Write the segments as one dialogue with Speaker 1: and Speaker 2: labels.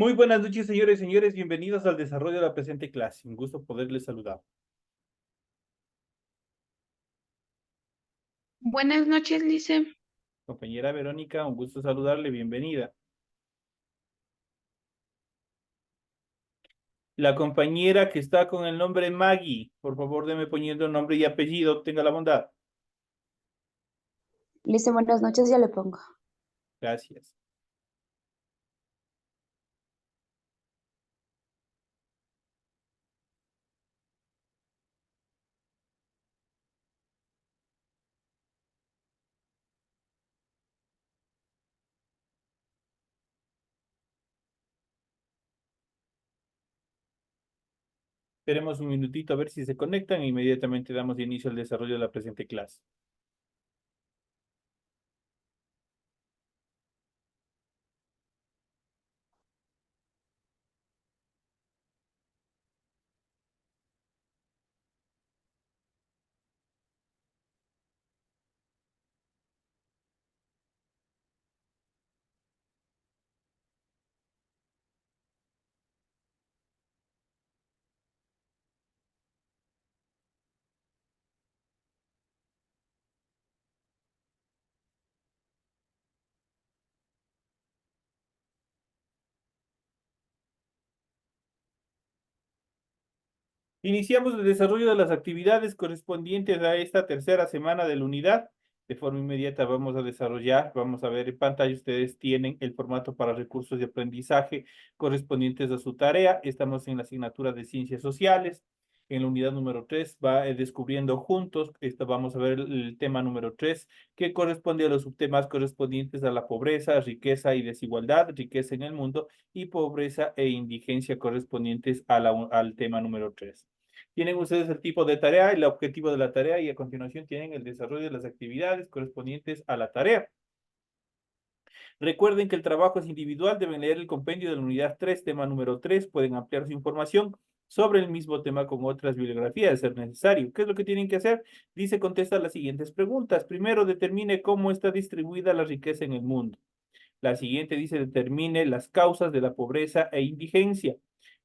Speaker 1: Muy buenas noches, señores y señores. Bienvenidos al desarrollo de la presente clase. Un gusto poderles saludar.
Speaker 2: Buenas noches, Lice.
Speaker 1: Compañera Verónica, un gusto saludarle. Bienvenida. La compañera que está con el nombre Maggie, por favor, deme poniendo nombre y apellido. Tenga la bondad.
Speaker 3: Listo, buenas noches, ya le pongo.
Speaker 1: Gracias. Esperemos un minutito a ver si se conectan e inmediatamente damos inicio al desarrollo de la presente clase. Iniciamos el desarrollo de las actividades correspondientes a esta tercera semana de la unidad. De forma inmediata vamos a ver en pantalla, ustedes tienen el formato para recursos de aprendizaje correspondientes a su tarea. Estamos en la asignatura de Ciencias Sociales. En la unidad número 3 va descubriendo juntos. Vamos a ver el tema número 3 que corresponde a los subtemas correspondientes a la pobreza, riqueza y desigualdad, riqueza en el mundo y pobreza e indigencia correspondientes a al tema número 3. Tienen ustedes el tipo de tarea, el objetivo de la tarea y a continuación tienen el desarrollo de las actividades correspondientes a la tarea. Recuerden que el trabajo es individual, deben leer el compendio de la unidad 3, tema número 3, pueden ampliar su información sobre el mismo tema con otras bibliografías, de ser necesario. ¿Qué es lo que tienen que hacer? Dice, contesta las siguientes preguntas. Primero, determine cómo está distribuida la riqueza en el mundo. La siguiente dice, determine las causas de la pobreza e indigencia.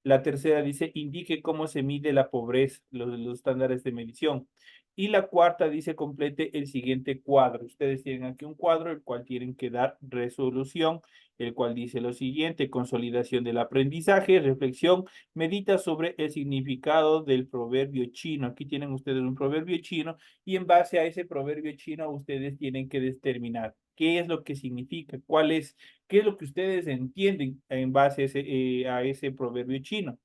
Speaker 1: La tercera dice, indique cómo se mide la pobreza, los estándares de medición. Y la cuarta dice, complete el siguiente cuadro. Ustedes tienen aquí un cuadro, el cual tienen que dar resolución, el cual dice lo siguiente: consolidación del aprendizaje, reflexión, medita sobre el significado del proverbio chino. Aquí tienen ustedes un proverbio chino y en base a ese proverbio chino ustedes tienen que determinar qué es lo que significa, qué es lo que ustedes entienden en base a ese proverbio chino.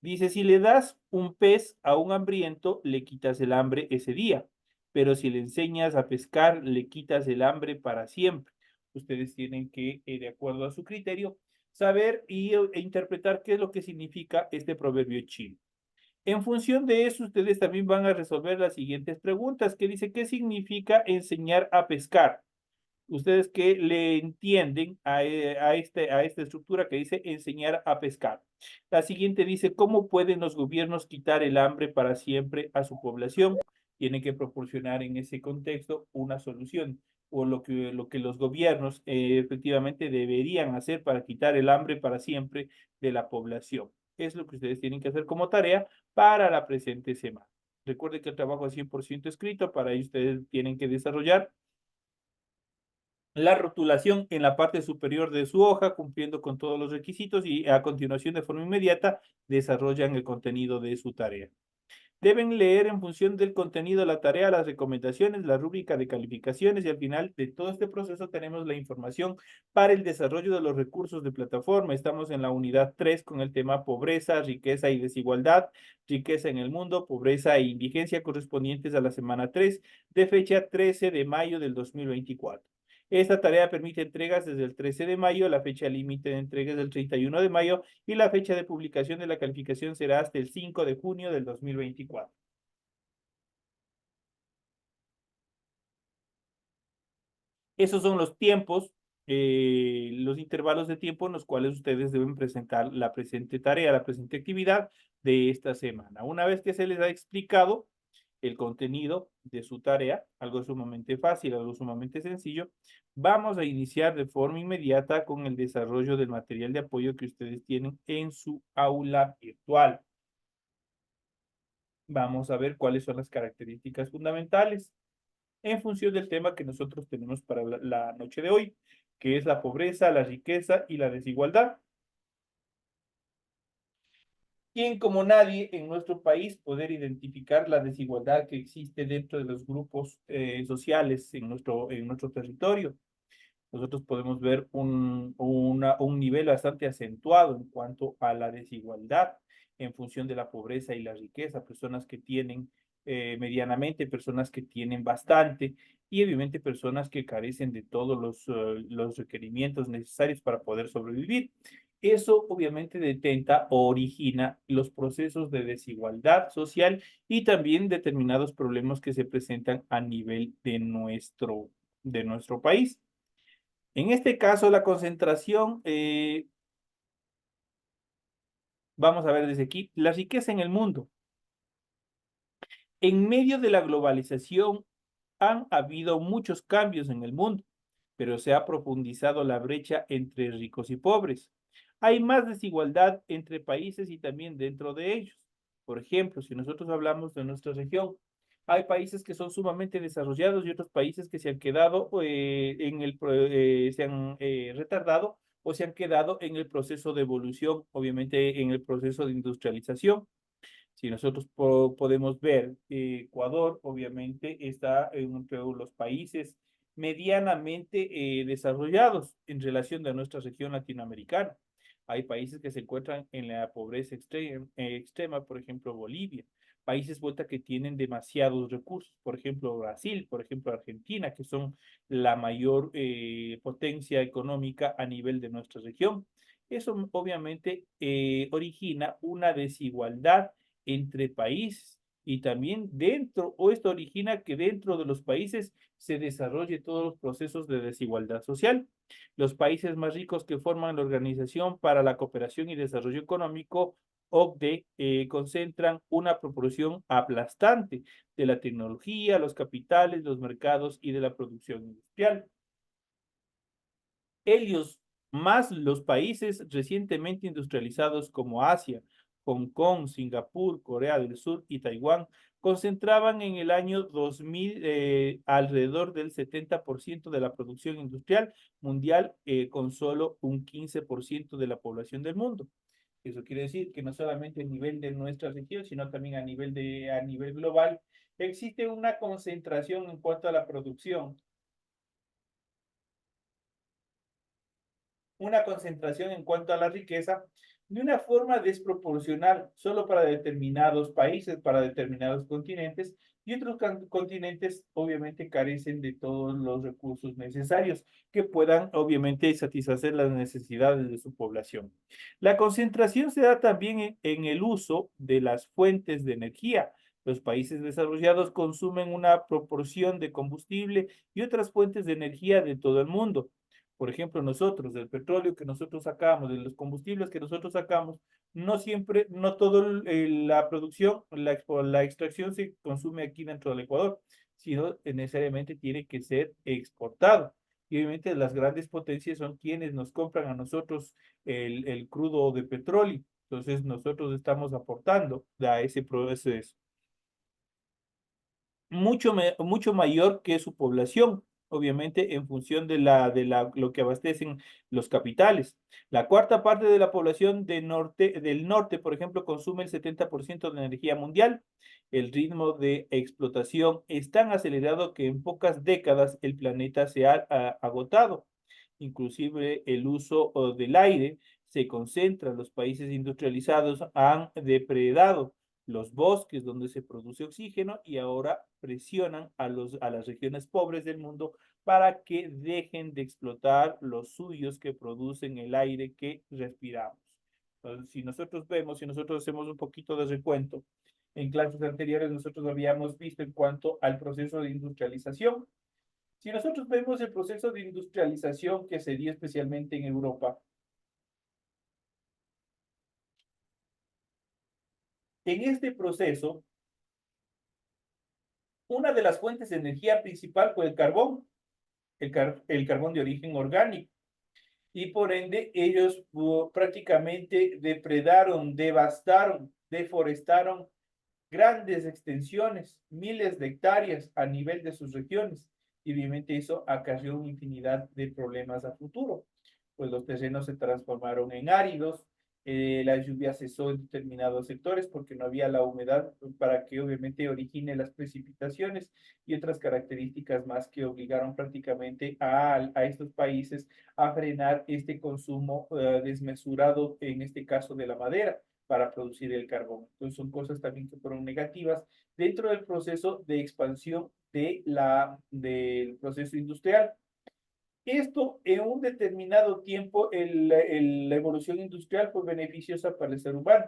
Speaker 1: Dice, si le das un pez a un hambriento, le quitas el hambre ese día, pero si le enseñas a pescar, le quitas el hambre para siempre. Ustedes tienen que, de acuerdo a su criterio, saber e interpretar qué es lo que significa este proverbio chino. En función de eso, ustedes también van a resolver las siguientes preguntas, que dice, ¿qué significa enseñar a pescar? Ustedes que le entienden a esta estructura que dice enseñar a pescar. La siguiente dice, ¿cómo pueden los gobiernos quitar el hambre para siempre a su población? Tienen que proporcionar en ese contexto una solución o lo que los gobiernos efectivamente deberían hacer para quitar el hambre para siempre de la población. Es lo que ustedes tienen que hacer como tarea para la presente semana. Recuerden que el trabajo es 100% escrito, para ello ustedes tienen que desarrollar la rotulación en la parte superior de su hoja, cumpliendo con todos los requisitos y a continuación de forma inmediata desarrollan el contenido de su tarea. Deben leer en función del contenido de la tarea las recomendaciones, la rúbrica de calificaciones y al final de todo este proceso tenemos la información para el desarrollo de los recursos de plataforma. Estamos en la unidad 3 con el tema pobreza, riqueza y desigualdad, riqueza en el mundo, pobreza e indigencia correspondientes a la semana 3 de fecha 13 de mayo del 2024. Esta tarea permite entregas desde el 13 de mayo, la fecha límite de entregas del 31 de mayo y la fecha de publicación de la calificación será hasta el 5 de junio del 2024. Esos son los tiempos, los intervalos de tiempo en los cuales ustedes deben presentar la presente tarea, la presente actividad de esta semana. Una vez que se les ha explicado el contenido de su tarea, algo sumamente fácil, algo sumamente sencillo. Vamos a iniciar de forma inmediata con el desarrollo del material de apoyo que ustedes tienen en su aula virtual. Vamos a ver cuáles son las características fundamentales en función del tema que nosotros tenemos para la noche de hoy, que es la pobreza, la riqueza y la desigualdad. ¿Quién como nadie en nuestro país poder identificar la desigualdad que existe dentro de los grupos sociales en nuestro territorio? Nosotros podemos ver un nivel bastante acentuado en cuanto a la desigualdad en función de la pobreza y la riqueza, personas que tienen medianamente, personas que tienen bastante y obviamente personas que carecen de todos los requerimientos necesarios para poder sobrevivir. Eso obviamente detenta o origina los procesos de desigualdad social y también determinados problemas que se presentan a nivel de nuestro país. En este caso, la concentración, vamos a ver desde aquí, la riqueza en el mundo. En medio de la globalización han habido muchos cambios en el mundo, pero se ha profundizado la brecha entre ricos y pobres. Hay más desigualdad entre países y también dentro de ellos. Por ejemplo, si nosotros hablamos de nuestra región, hay países que son sumamente desarrollados y otros países que se han quedado se han retardado o se han quedado en el proceso de evolución, obviamente en el proceso de industrialización. Si nosotros podemos ver, Ecuador obviamente está entre los países medianamente desarrollados en relación a nuestra región latinoamericana. Hay países que se encuentran en la pobreza extrema, por ejemplo, Bolivia. Países vuelta que tienen demasiados recursos, por ejemplo, Brasil, por ejemplo, Argentina, que son la mayor potencia económica a nivel de nuestra región. Eso obviamente origina una desigualdad entre países y también dentro, o esto origina que dentro de los países se desarrolle todos los procesos de desigualdad social. Los países más ricos que forman la Organización para la Cooperación y Desarrollo Económico, OCDE, concentran una proporción aplastante de la tecnología, los capitales, los mercados y de la producción industrial. Ellos, más los países recientemente industrializados como Asia, Hong Kong, Singapur, Corea del Sur y Taiwán, concentraban en el año 2000 alrededor del 70% de la producción industrial mundial, con solo un 15% de la población del mundo. Eso quiere decir que no solamente a nivel de nuestra región, sino también a nivel global, existe una concentración en cuanto a la producción, una concentración en cuanto a la riqueza de una forma desproporcional, solo para determinados países, para determinados continentes, y otros continentes obviamente carecen de todos los recursos necesarios que puedan obviamente satisfacer las necesidades de su población. La concentración se da también en el uso de las fuentes de energía. Los países desarrollados consumen una proporción de combustible y otras fuentes de energía de todo el mundo. Por ejemplo, nosotros, del petróleo que nosotros sacamos, de los combustibles que nosotros sacamos, no siempre, no toda la producción, la extracción se consume aquí dentro del Ecuador, sino necesariamente tiene que ser exportado. Y obviamente las grandes potencias son quienes nos compran a nosotros el crudo de petróleo. Entonces nosotros estamos aportando a ese proceso mucho mayor que su población, obviamente en función lo que abastecen los capitales. La cuarta parte de la población del norte, por ejemplo, consume el 70% de la energía mundial. El ritmo de explotación es tan acelerado que en pocas décadas el planeta se ha agotado. Inclusive el uso del aire se concentra. Los países industrializados han depredado los bosques donde se produce oxígeno y ahora presionan a las regiones pobres del mundo para que dejen de explotar los suyos que producen el aire que respiramos. Entonces, si nosotros vemos, si nosotros hacemos un poquito de recuento, en clases anteriores nosotros habíamos visto en cuanto al proceso de industrialización. Si nosotros vemos el proceso de industrialización que se dio especialmente en Europa, en este proceso Una de las fuentes de energía principal fue el carbón, el carbón de origen orgánico. Y por ende ellos prácticamente depredaron, devastaron, deforestaron grandes extensiones, miles de hectáreas a nivel de sus regiones. Y obviamente eso acarreó una infinidad de problemas a futuro, pues los terrenos se transformaron en áridos, la lluvia cesó en determinados sectores porque no había la humedad para que obviamente origine las precipitaciones y otras características más que obligaron prácticamente a estos países a frenar este consumo desmesurado, en este caso de la madera, para producir el carbón. Entonces son cosas también que fueron negativas dentro del proceso de expansión del proceso industrial. Esto en un determinado tiempo, la evolución industrial fue beneficiosa para el ser humano,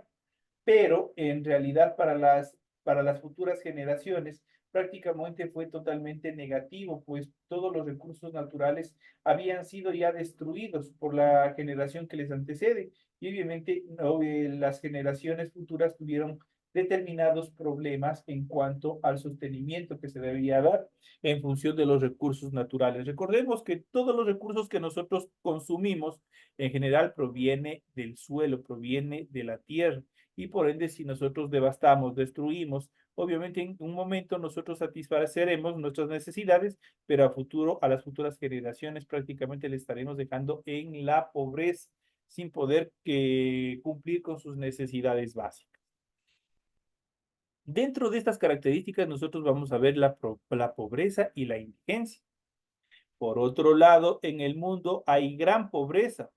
Speaker 1: pero en realidad para las futuras generaciones prácticamente fue totalmente negativo, pues todos los recursos naturales habían sido ya destruidos por la generación que les antecede y obviamente no, las generaciones futuras tuvieron determinados problemas en cuanto al sostenimiento que se debía dar en función de los recursos naturales. Recordemos que todos los recursos que nosotros consumimos en general proviene del suelo, proviene de la tierra y por ende si nosotros devastamos, destruimos, obviamente en un momento nosotros satisfaceremos nuestras necesidades, pero a futuro, a las futuras generaciones prácticamente le estaremos dejando en la pobreza sin poder cumplir con sus necesidades básicas. Dentro de estas características nosotros vamos a ver la pobreza y la indigencia. Por otro lado, en el mundo hay gran pobreza.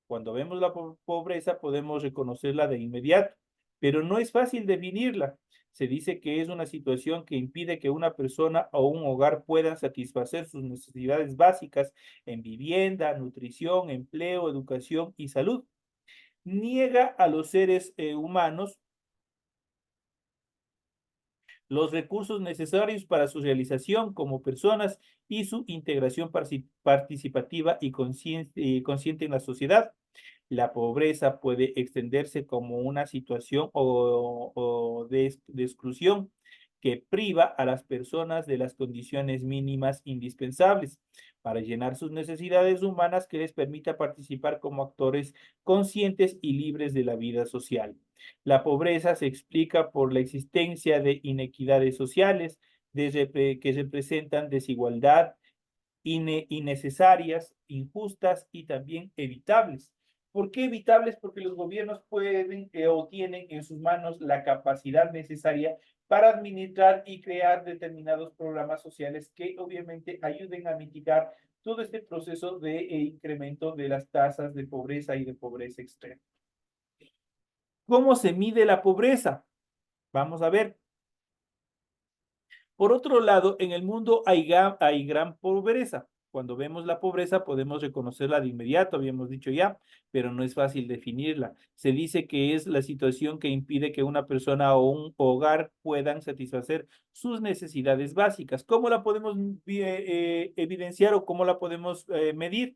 Speaker 1: Cuando vemos la pobreza podemos reconocerla de inmediato, pero no es fácil definirla. Se dice que es una situación que impide que una persona o un hogar puedan satisfacer sus necesidades básicas en vivienda, nutrición, empleo, educación y salud. Niega a los seres humanos los recursos necesarios para su realización como personas y su integración participativa y consciente en la sociedad. La pobreza puede extenderse como una situación de exclusión que priva a las personas de las condiciones mínimas indispensables para llenar sus necesidades humanas que les permita participar como actores conscientes y libres de la vida social. La pobreza se explica por la existencia de inequidades sociales que representan desigualdad innecesarias, injustas y también evitables. ¿Por qué evitables? Porque los gobiernos pueden o tienen en sus manos la capacidad necesaria para administrar y crear determinados programas sociales que obviamente ayuden a mitigar todo este proceso de incremento de las tasas de pobreza y de pobreza extrema. ¿Cómo se mide la pobreza? Vamos a ver. Por otro lado, en el mundo hay gran pobreza. Cuando vemos la pobreza podemos reconocerla de inmediato, habíamos dicho ya, pero no es fácil definirla. Se dice que es la situación que impide que una persona o un hogar puedan satisfacer sus necesidades básicas. ¿Cómo la podemos evidenciar o cómo la podemos medir?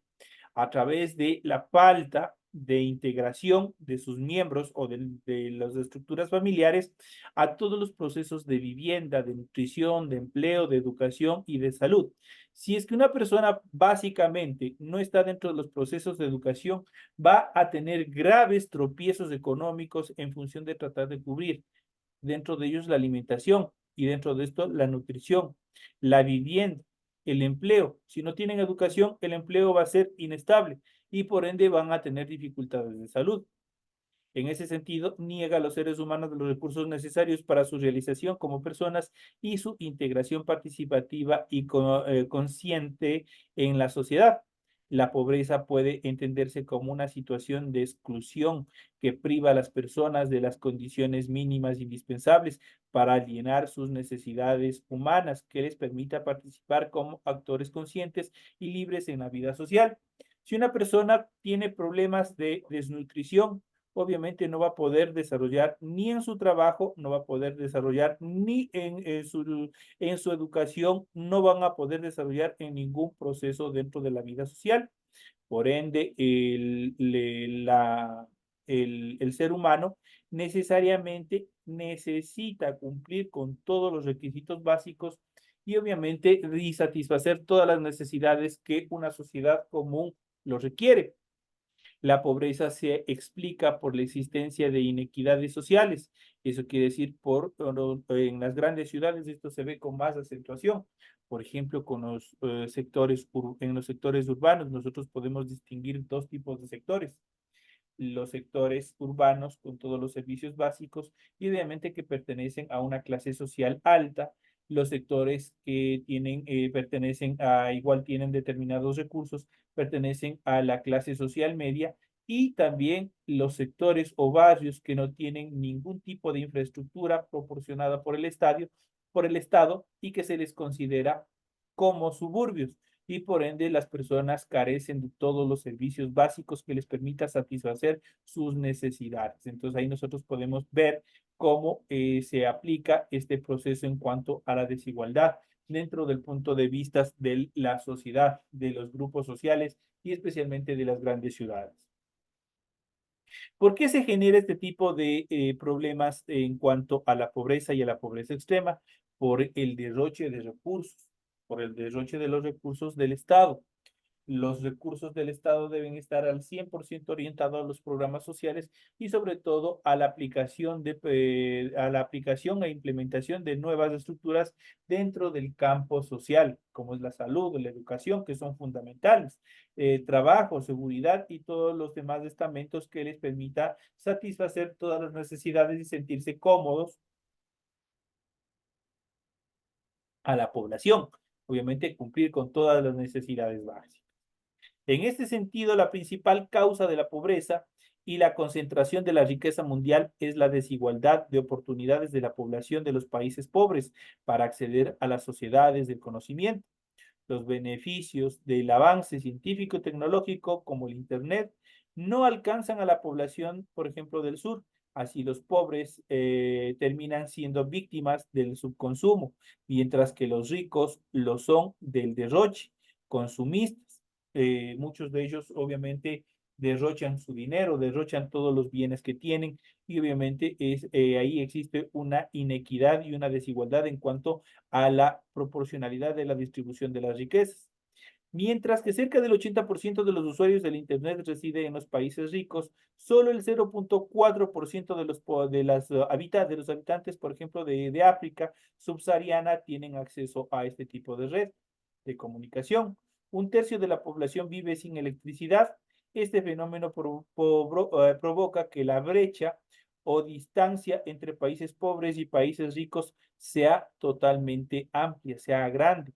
Speaker 1: A través de la falta de integración de sus miembros o de las estructuras familiares a todos los procesos de vivienda, de nutrición, de empleo, de educación y de salud. Si es que una persona básicamente no está dentro de los procesos de educación, va a tener graves tropiezos económicos en función de tratar de cubrir, dentro de ellos la alimentación y dentro de esto la nutrición, la vivienda, el empleo. Si no tienen educación, el empleo va a ser inestable y por ende van a tener dificultades de salud. En ese sentido, niega a los seres humanos los recursos necesarios para su realización como personas y su integración participativa y consciente en la sociedad. La pobreza puede entenderse como una situación de exclusión que priva a las personas de las condiciones mínimas indispensables para llenar sus necesidades humanas, que les permita participar como actores conscientes y libres en la vida social. Si una persona tiene problemas de desnutrición, obviamente no va a poder desarrollar ni en su trabajo, no va a poder desarrollar ni en su educación, no van a poder desarrollar en ningún proceso dentro de la vida social. Por ende, el ser humano necesariamente necesita cumplir con todos los requisitos básicos y obviamente y satisfacer todas las necesidades que una sociedad común lo requiere. La pobreza se explica por la existencia de inequidades sociales. Eso quiere decir, en las grandes ciudades esto se ve con más acentuación. Por ejemplo, en los sectores urbanos nosotros podemos distinguir dos tipos de sectores: los sectores urbanos con todos los servicios básicos y obviamente que pertenecen a una clase social alta, los sectores que pertenecen igual tienen determinados recursos, pertenecen a la clase social media, y también los sectores o barrios que no tienen ningún tipo de infraestructura proporcionada por el Estado y que se les considera como suburbios, y por ende las personas carecen de todos los servicios básicos que les permita satisfacer sus necesidades. Entonces ahí nosotros podemos ver cómo se aplica este proceso en cuanto a la desigualdad dentro del punto de vista de la sociedad, de los grupos sociales y especialmente de las grandes ciudades. ¿Por qué se genera este tipo de problemas en cuanto a la pobreza y a la pobreza extrema? Por el derroche de recursos, por el derroche de los recursos del Estado. Los recursos del Estado deben estar al 100% orientados a los programas sociales y sobre todo a la aplicación e implementación de nuevas estructuras dentro del campo social, como es la salud o la educación, que son fundamentales, trabajo, seguridad y todos los demás estamentos que les permita satisfacer todas las necesidades y sentirse cómodos a la población. Obviamente cumplir con todas las necesidades básicas. En este sentido, la principal causa de la pobreza y la concentración de la riqueza mundial es la desigualdad de oportunidades de la población de los países pobres para acceder a las sociedades del conocimiento. Los beneficios del avance científico y tecnológico, como el Internet, no alcanzan a la población, por ejemplo, del sur. Así los pobres terminan siendo víctimas del subconsumo, mientras que los ricos lo son del derroche, consumistas. Muchos de ellos obviamente derrochan su dinero, derrochan todos los bienes que tienen, y obviamente ahí existe una inequidad y una desigualdad en cuanto a la proporcionalidad de la distribución de las riquezas. Mientras que cerca del 80% de los usuarios del Internet reside en los países ricos, solo el 0,4% de los habitantes, por ejemplo, de África subsahariana, tienen acceso a este tipo de red de comunicación. Un tercio de la población vive sin electricidad. Este fenómeno provoca que la brecha o distancia entre países pobres y países ricos sea totalmente amplia, sea grande,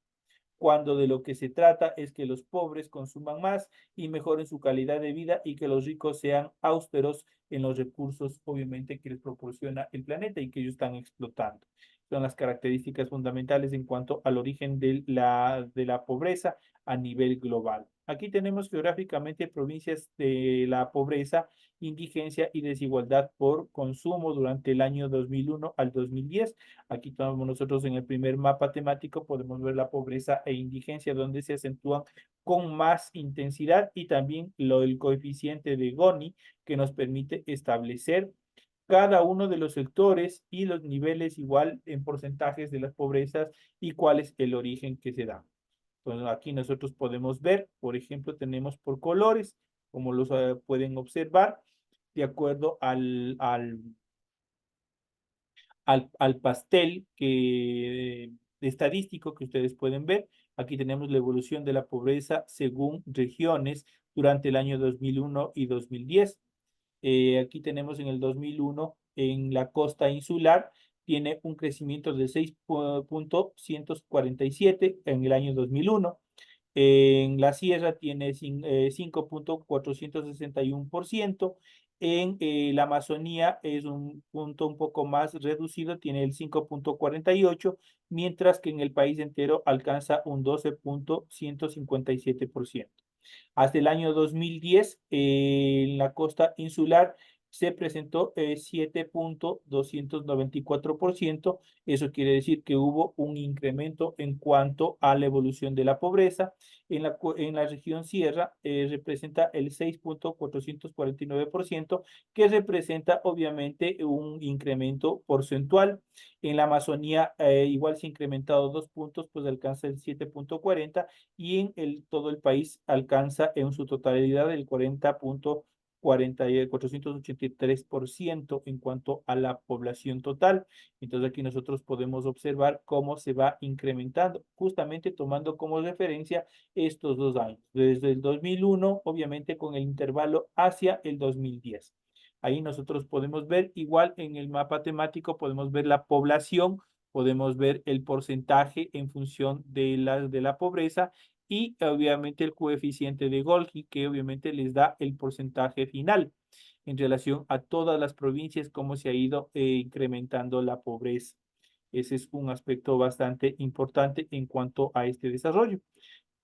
Speaker 1: cuando de lo que se trata es que los pobres consuman más y mejoren su calidad de vida y que los ricos sean austeros en los recursos, obviamente, que les proporciona el planeta y que ellos están explotando. Son las características fundamentales en cuanto al origen de la pobreza a nivel global. Aquí tenemos geográficamente provincias de la pobreza, indigencia y desigualdad por consumo durante el año 2001 al 2010. Aquí tomamos nosotros en el primer mapa temático, podemos ver la pobreza e indigencia, donde se acentúan con más intensidad, y también el coeficiente de Gini, que nos permite establecer cada uno de los sectores y los niveles igual en porcentajes de las pobrezas y cuál es el origen que se da. Entonces aquí nosotros podemos ver, por ejemplo, tenemos por colores, como los pueden observar, de acuerdo al pastel estadístico que ustedes pueden ver. Aquí tenemos la evolución de la pobreza según regiones durante el año 2001 y 2010. Aquí tenemos en el 2001, en la costa insular, tiene un crecimiento de 6,147 en el año 2001. En la sierra tiene 5,461%. En la Amazonía es un punto un poco más reducido, tiene el 5,48, mientras que en el país entero alcanza un 12,157%. Hasta el año 2010, en la costa insular se presentó 7,294%. Eso quiere decir que hubo un incremento en cuanto a la evolución de la pobreza. En la región Sierra representa el 6,449%, que representa obviamente un incremento porcentual. En la Amazonía igual se ha incrementado 2 puntos, pues alcanza el 7,40, y en todo el país alcanza en su totalidad el 483% en cuanto a la población total. Entonces aquí nosotros podemos observar cómo se va incrementando, justamente tomando como referencia estos 2 años, desde el 2001, obviamente con el intervalo hacia el 2010. Ahí nosotros podemos ver, igual en el mapa temático, podemos ver la población, podemos ver el porcentaje en función de la pobreza, y obviamente el coeficiente de Golgi, que obviamente les da el porcentaje final en relación a todas las provincias, cómo se ha ido incrementando la pobreza. Ese es un aspecto bastante importante en cuanto a este desarrollo.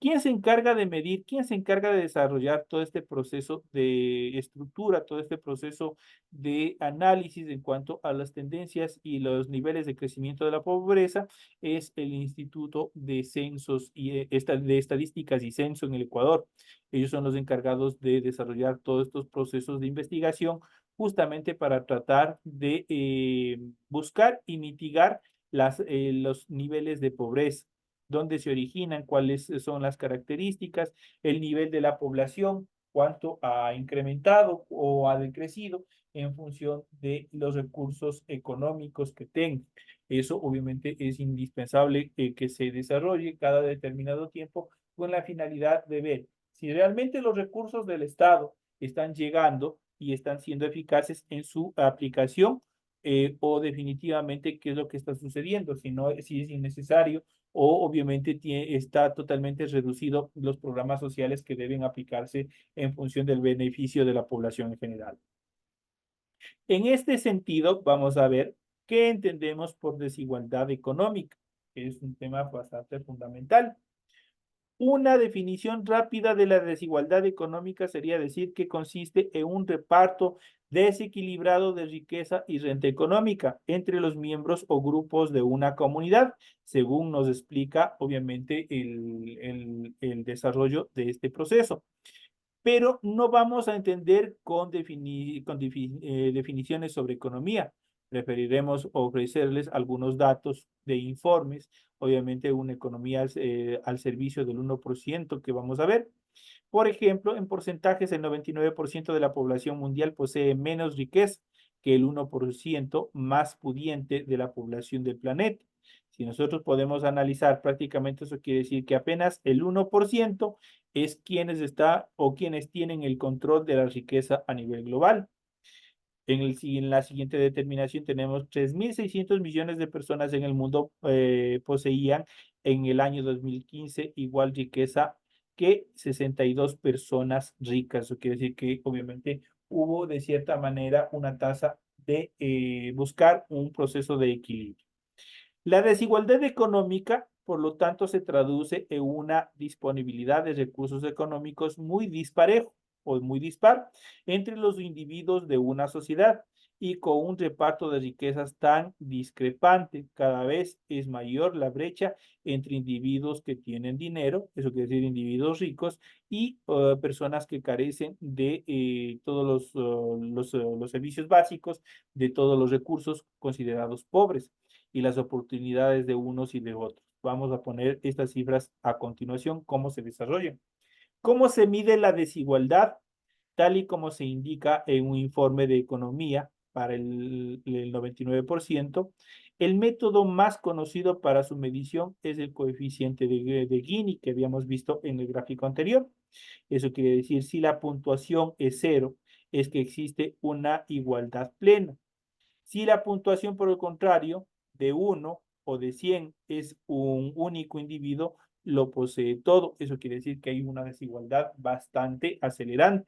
Speaker 1: ¿Quién se encarga de medir, quién se encarga de desarrollar todo este proceso de estructura, todo este proceso de análisis en cuanto a las tendencias y los niveles de crecimiento de la pobreza? Es el Instituto de Censos y de Estadísticas y Censo en el Ecuador. Ellos son los encargados de desarrollar todos estos procesos de investigación, justamente para tratar de buscar y mitigar los niveles de pobreza, dónde se originan, cuáles son las características, el nivel de la población, cuánto ha incrementado o ha decrecido en función de los recursos económicos que tenga. Eso obviamente es indispensable que se desarrolle cada determinado tiempo, con la finalidad de ver si realmente los recursos del Estado están llegando y están siendo eficaces en su aplicación, o definitivamente qué es lo que está sucediendo, si no, si es innecesario, o obviamente está totalmente reducido los programas sociales que deben aplicarse en función del beneficio de la población en general. En este sentido, vamos a ver qué entendemos por desigualdad económica, que es un tema bastante fundamental. Una definición rápida de la desigualdad económica sería decir que consiste en un reparto desequilibrado de riqueza y renta económica entre los miembros o grupos de una comunidad, según nos explica obviamente el desarrollo de este proceso. Pero no vamos a entender con definiciones sobre economía. Preferiremos ofrecerles algunos datos de informes, obviamente una economía al servicio del 1% que vamos a ver. Por ejemplo, en porcentajes, el 99% de la población mundial posee menos riqueza que el 1% más pudiente de la población del planeta. Si nosotros podemos analizar prácticamente, eso quiere decir que apenas el 1% es quienes tienen el control de la riqueza a nivel global. En la siguiente determinación tenemos 3.600 millones de personas en el mundo poseían en el año 2015 igual riqueza que 62 personas ricas. Eso quiere decir que obviamente hubo de cierta manera una tasa de buscar un proceso de equilibrio. La desigualdad económica, por lo tanto, se traduce en una disponibilidad de recursos económicos muy disparejo o muy dispar entre los individuos de una sociedad, y con un reparto de riquezas tan discrepante. Cada vez es mayor la brecha entre individuos que tienen dinero, eso quiere decir individuos ricos, y personas que carecen de todos los servicios básicos, de todos los recursos considerados pobres, y las oportunidades de unos y de otros. Vamos a poner estas cifras a continuación, cómo se desarrollan. ¿Cómo se mide la desigualdad? Tal y como se indica en un informe de economía para el 99%, el método más conocido para su medición es el coeficiente de Gini, que habíamos visto en el gráfico anterior. Eso quiere decir, si la puntuación es 0, es que existe una igualdad plena. Si la puntuación, por el contrario, de 1 o de 100 es un único individuo, lo posee todo. Eso quiere decir que hay una desigualdad bastante acelerante.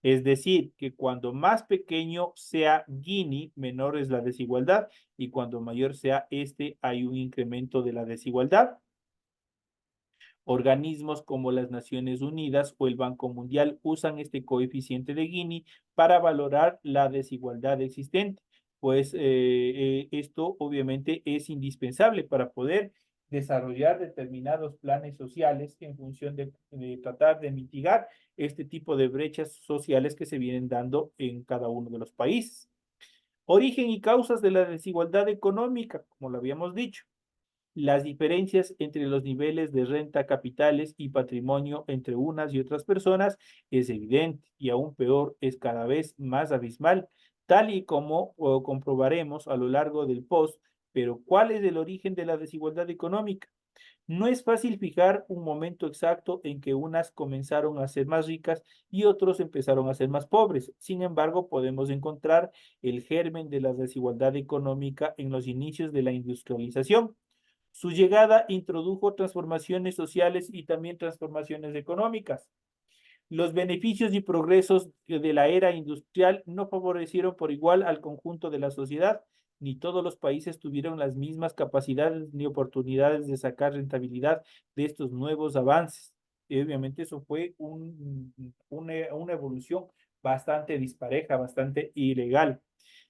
Speaker 1: Es decir, que cuando más pequeño sea Gini, menor es la desigualdad, y cuando mayor sea este, hay un incremento de la desigualdad. Organismos como las Naciones Unidas o el Banco Mundial usan este coeficiente de Gini para valorar la desigualdad existente, pues esto obviamente es indispensable para poder desarrollar determinados planes sociales en función de tratar de mitigar este tipo de brechas sociales que se vienen dando en cada uno de los países. Origen y causas de la desigualdad económica, como lo habíamos dicho. Las diferencias entre los niveles de renta, capitales y patrimonio entre unas y otras personas es evidente y aún peor es cada vez más abismal, tal y como comprobaremos a lo largo del post. Pero ¿cuál es el origen de la desigualdad económica? No es fácil fijar un momento exacto en que unas comenzaron a ser más ricas y otros empezaron a ser más pobres. Sin embargo, podemos encontrar el germen de la desigualdad económica en los inicios de la industrialización. Su llegada introdujo transformaciones sociales y también transformaciones económicas. Los beneficios y progresos de la era industrial no favorecieron por igual al conjunto de la sociedad, ni todos los países tuvieron las mismas capacidades ni oportunidades de sacar rentabilidad de estos nuevos avances. Y obviamente eso fue una evolución bastante dispareja, bastante ilegal.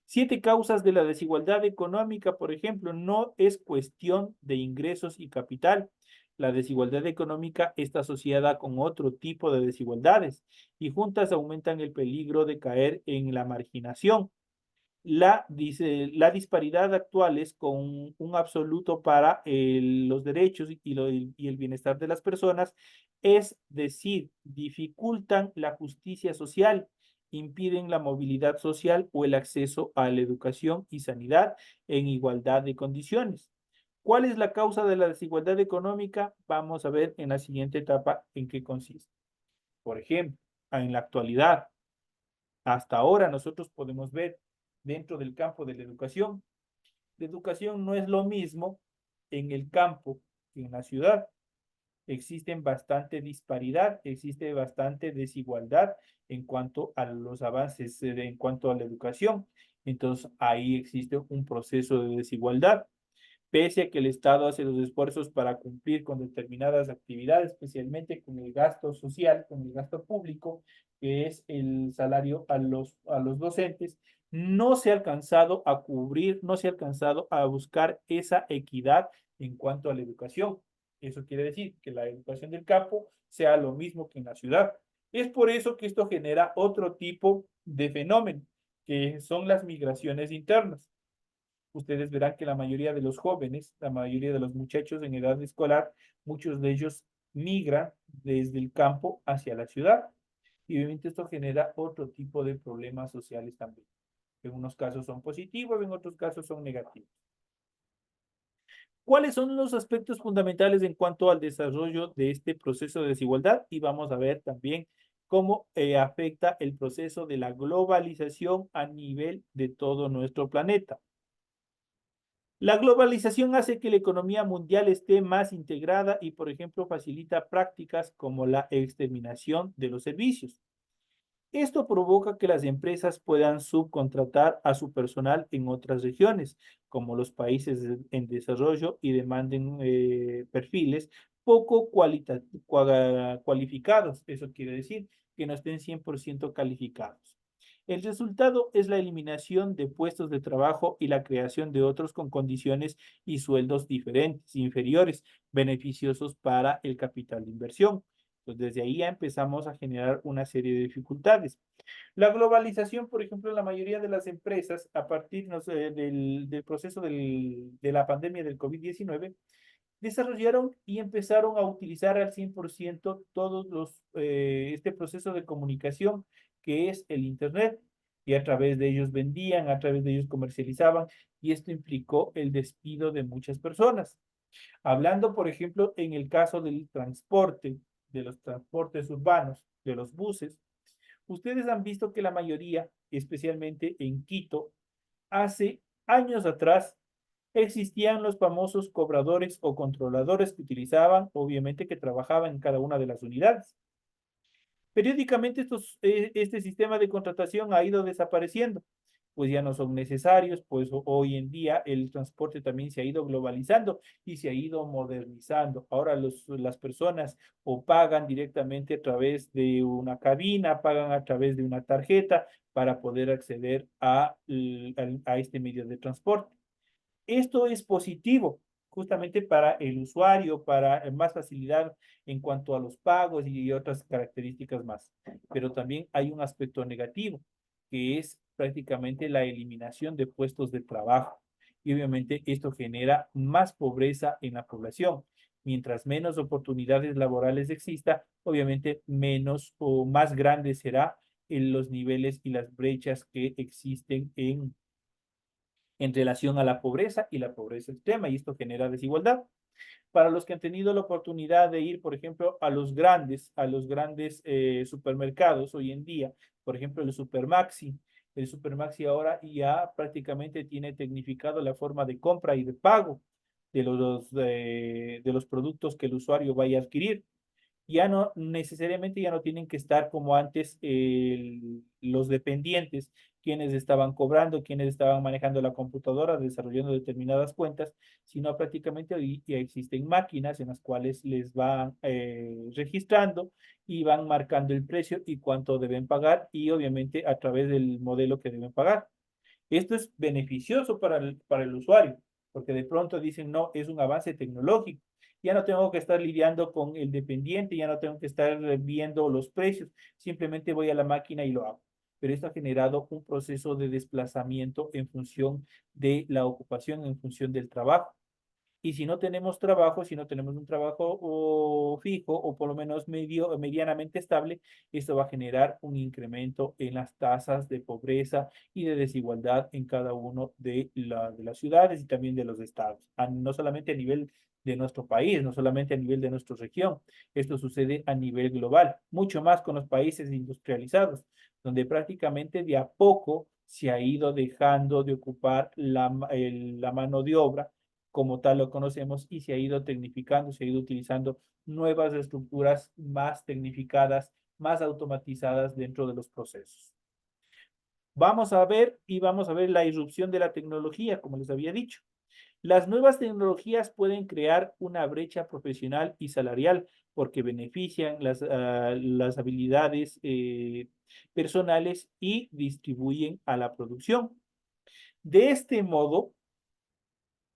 Speaker 1: 7 causas de la desigualdad económica, por ejemplo, no es cuestión de ingresos y capital. La desigualdad económica está asociada con otro tipo de desigualdades y juntas aumentan el peligro de caer en la marginación. La disparidad actual es con un absoluto para los derechos y el bienestar de las personas, es decir, dificultan la justicia social, impiden la movilidad social o el acceso a la educación y sanidad en igualdad de condiciones. ¿Cuál es la causa de la desigualdad económica? Vamos a ver en la siguiente etapa en qué consiste. Por ejemplo, en la actualidad, hasta ahora nosotros podemos ver dentro del campo de la educación no es lo mismo en el campo que en la ciudad. Existen bastante disparidad, existe bastante desigualdad en cuanto a los avances, en cuanto a la educación. Entonces, ahí existe un proceso de desigualdad. Pese a que el Estado hace los esfuerzos para cumplir con determinadas actividades, especialmente con el gasto social, con el gasto público, que es el salario a los docentes, no se ha alcanzado a cubrir, no se ha alcanzado a buscar esa equidad en cuanto a la educación. Eso quiere decir que la educación del campo sea lo mismo que en la ciudad. Es por eso que esto genera otro tipo de fenómeno, que son las migraciones internas. Ustedes verán que la mayoría de los jóvenes, la mayoría de los muchachos en edad escolar, muchos de ellos migran desde el campo hacia la ciudad. Y obviamente esto genera otro tipo de problemas sociales también. En unos casos son positivos, en otros casos son negativos. ¿Cuáles son los aspectos fundamentales en cuanto al desarrollo de este proceso de desigualdad? Y vamos a ver también cómo afecta el proceso de la globalización a nivel de todo nuestro planeta. La globalización hace que la economía mundial esté más integrada y, por ejemplo, facilita prácticas como la exterminación de los servicios. Esto provoca que las empresas puedan subcontratar a su personal en otras regiones, como los países en desarrollo, y demanden perfiles poco cualificados. Eso quiere decir que no estén 100% calificados. El resultado es la eliminación de puestos de trabajo y la creación de otros con condiciones y sueldos diferentes, inferiores, beneficiosos para el capital de inversión. Pues desde ahí ya empezamos a generar una serie de dificultades. La globalización, por ejemplo, la mayoría de las empresas, a partir no sé, del proceso de la pandemia del COVID-19, desarrollaron y empezaron a utilizar al 100% este proceso de comunicación que es el Internet. Y a través de ellos vendían, a través de ellos comercializaban, y esto implicó el despido de muchas personas. Hablando, por ejemplo, en el caso del transporte, de los transportes urbanos, de los buses, ustedes han visto que la mayoría, especialmente en Quito, hace años atrás existían los famosos cobradores o controladores que utilizaban, obviamente que trabajaban en cada una de las unidades. Periódicamente este sistema de contratación ha ido desapareciendo. pues ya no son necesarios, pues hoy en día el transporte también se ha ido globalizando y se ha ido modernizando. Ahora las personas o pagan directamente a través de una cabina, pagan a través de una tarjeta para poder acceder a este medio de transporte. Esto es positivo justamente para el usuario, para más facilidad en cuanto a los pagos y otras características más. Pero también hay un aspecto negativo, que es prácticamente la eliminación de puestos de trabajo. Y obviamente esto genera más pobreza en la población. Mientras menos oportunidades laborales exista, obviamente menos o más grandes será en los niveles y las brechas que existen en relación a la pobreza y la pobreza extrema, y esto genera desigualdad. Para los que han tenido la oportunidad de ir, por ejemplo, a los grandes supermercados hoy en día, por ejemplo, el Supermaxi ahora ya prácticamente tiene tecnificado la forma de compra y de pago de los productos que el usuario vaya a adquirir. Ya no necesariamente ya no tienen que estar como antes los dependientes, quienes estaban cobrando, quienes estaban manejando la computadora, desarrollando determinadas cuentas, sino prácticamente hoy ya existen máquinas en las cuales les van registrando y van marcando el precio y cuánto deben pagar y obviamente a través del modelo que deben pagar. Esto es beneficioso para el usuario, porque de pronto dicen, no, es un avance tecnológico. Ya no tengo que estar lidiando con el dependiente, ya no tengo que estar viendo los precios, simplemente voy a la máquina y lo hago. Pero esto ha generado un proceso de desplazamiento en función de la ocupación, en función del trabajo. Y si no tenemos trabajo, si no tenemos un trabajo fijo o por lo menos medianamente estable, esto va a generar un incremento en las tasas de pobreza y de desigualdad en cada uno de las ciudades y también de los estados. No solamente a nivel de nuestro país, no solamente a nivel de nuestra región. Esto sucede a nivel global, mucho más con los países industrializados, donde prácticamente de a poco se ha ido dejando de ocupar la mano de obra como tal lo conocemos y se ha ido tecnificando, se ha ido utilizando nuevas estructuras más tecnificadas, más automatizadas dentro de los procesos. Vamos a ver la irrupción de la tecnología, como les había dicho. Las nuevas tecnologías pueden crear una brecha profesional y salarial porque benefician las habilidades personales y distribuyen a la producción. De este modo,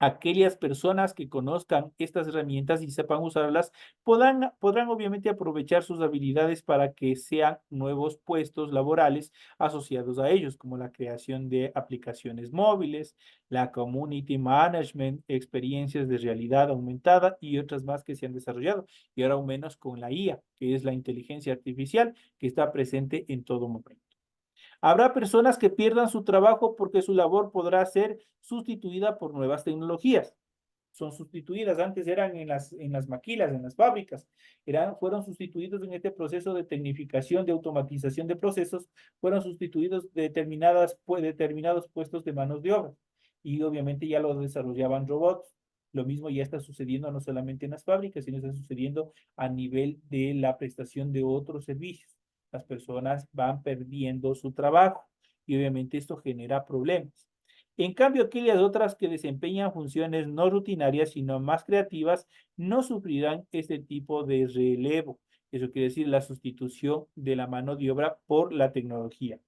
Speaker 1: aquellas personas que conozcan estas herramientas y sepan usarlas podrán obviamente aprovechar sus habilidades para que sean nuevos puestos laborales asociados a ellos, como la creación de aplicaciones móviles, la community management, experiencias de realidad aumentada y otras más que se han desarrollado. Y ahora aún menos con la IA, que es la inteligencia artificial, que está presente en todo momento. Habrá personas que pierdan su trabajo porque su labor podrá ser sustituida por nuevas tecnologías. Son sustituidas, antes eran en las maquilas, en las fábricas, fueron sustituidos en este proceso de tecnificación, de automatización de procesos, fueron sustituidos determinados puestos de manos de obra. Y obviamente ya lo desarrollaban robots. Lo mismo ya está sucediendo no solamente en las fábricas, sino está sucediendo a nivel de la prestación de otros servicios. Las personas van perdiendo su trabajo y obviamente esto genera problemas. En cambio, aquellas otras que desempeñan funciones no rutinarias, sino más creativas, no sufrirán este tipo de relevo. Eso quiere decir la sustitución de la mano de obra por la tecnología.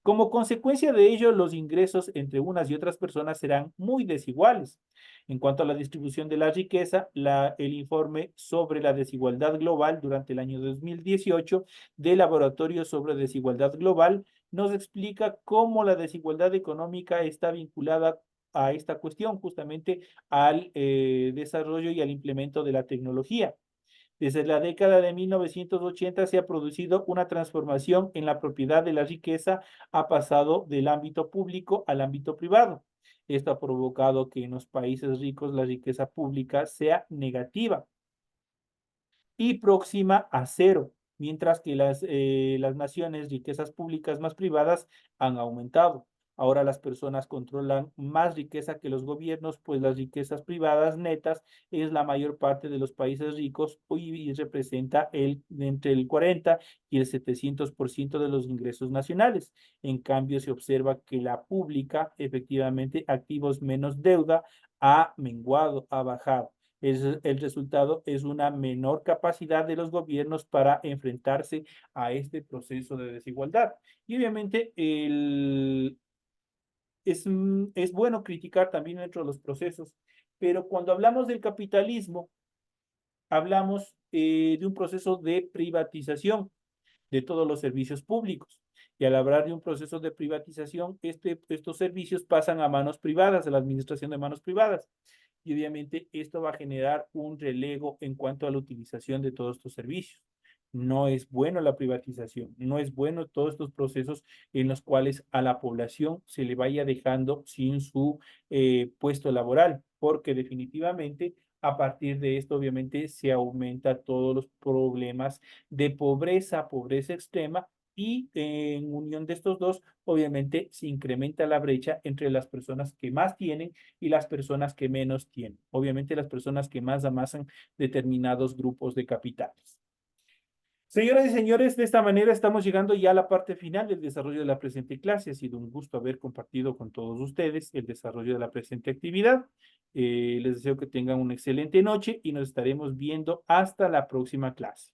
Speaker 1: Como consecuencia de ello, los ingresos entre unas y otras personas serán muy desiguales. En cuanto a la distribución de la riqueza, el informe sobre la desigualdad global durante el año 2018 del Laboratorio sobre Desigualdad Global nos explica cómo la desigualdad económica está vinculada a esta cuestión, justamente al desarrollo y al implemento de la tecnología. Desde la década de 1980 se ha producido una transformación en la propiedad de la riqueza, ha pasado del ámbito público al ámbito privado. Esto ha provocado que en los países ricos la riqueza pública sea negativa y próxima a cero, mientras que las naciones riquezas públicas más privadas han aumentado. Ahora las personas controlan más riqueza que los gobiernos, pues las riquezas privadas netas es la mayor parte de los países ricos y representa entre el 40 y el 700% de los ingresos nacionales. En cambio, se observa que la pública, efectivamente, activos menos deuda, ha menguado, ha bajado. El resultado es una menor capacidad de los gobiernos para enfrentarse a este proceso de desigualdad. Y obviamente es bueno criticar también dentro de los procesos, pero cuando hablamos del capitalismo, hablamos de un proceso de privatización de todos los servicios públicos. Y al hablar de un proceso de privatización, estos servicios pasan a manos privadas, a la administración de manos privadas. Y obviamente esto va a generar un relego en cuanto a la utilización de todos estos servicios. No es bueno la privatización, no es bueno todos estos procesos en los cuales a la población se le vaya dejando sin su puesto laboral, porque definitivamente a partir de esto obviamente se aumenta todos los problemas de pobreza, pobreza extrema, y en unión de estos dos, obviamente se incrementa la brecha entre las personas que más tienen y las personas que menos tienen. Obviamente las personas que más amasan determinados grupos de capitales. Señoras y señores, de esta manera estamos llegando ya a la parte final del desarrollo de la presente clase. Ha sido un gusto haber compartido con todos ustedes el desarrollo de la presente actividad. Les deseo que tengan una excelente noche y nos estaremos viendo hasta la próxima clase.